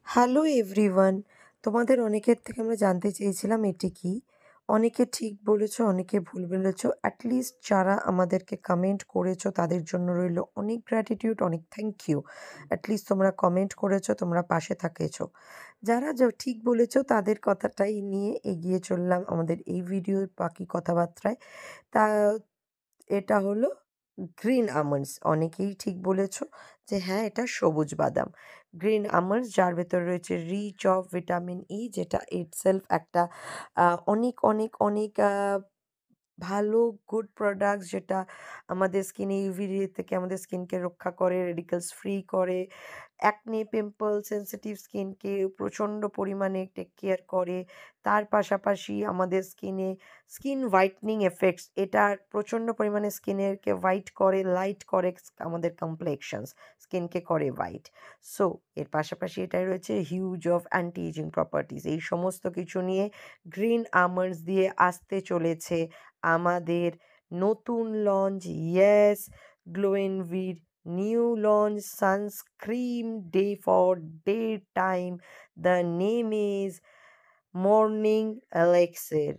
Hello everyone, তোমাদের অনেকের থেকে আমরা জানতে চেয়েছিলাম এটি কি। অনেকে ঠিক বলেছো, অনেকে ভুল বলেছো। অ্যাটলিস্ট যারা আমাদেরকে কমেন্ট করেছো তাদের জন্য রইল অনেক গ্র্যাটিটিউড, অনেক থ্যাংক ইউ। অ্যাটলিস্ট তোমরা কমেন্ট করেছো, তোমরা পাশে থাকেছো। যারা ঠিক বলেছো তাদের কথাটাই নিয়ে এগিয়ে চললাম আমাদের এই ভিডিওর বাকি কথাবার্তায়। তা এটা হলো গ্রিন আমন্ডস। অনেকেই ঠিক বলেছো যে হ্যাঁ, এটা সবুজ বাদাম। গ্রিন আমন্ডস যার ভেতরে রয়েছে রিচ অফ ভিটামিন ই, যেটা ইটসেলফ একটা অনেক অনেক অনেক ভালো গুড প্রোডাক্টস, যেটা আমাদের স্কিনে ইউভি রে থেকে আমাদের স্কিনকে রক্ষা করে, রেডিকেলস ফ্রি করে, অ্যাকনে পিম্পল সেন্সিটিভ স্কিনকে প্রচণ্ড পরিমাণে টেক কেয়ার করে। তার পাশাপাশি আমাদের স্কিন হোয়াইটনিং এফেক্টস, এটা প্রচণ্ড পরিমাণে স্কিনেরকে হোয়াইট করে, লাইট করে, আমাদের কমপ্লেকশনস স্কিনকে করে হোয়াইট। সো এর পাশাপাশি এটাই রয়েছে huge of anti aging properties. এই সমস্ত কিছু নিয়ে গ্রিন আমন্ডস দিয়ে আসতে চলেছে আমাদের নতুন লঞ্চ, ইয়েস, গ্লোয়েনভির new launch sunscreen day for day time. The name is morning এলেক্সির।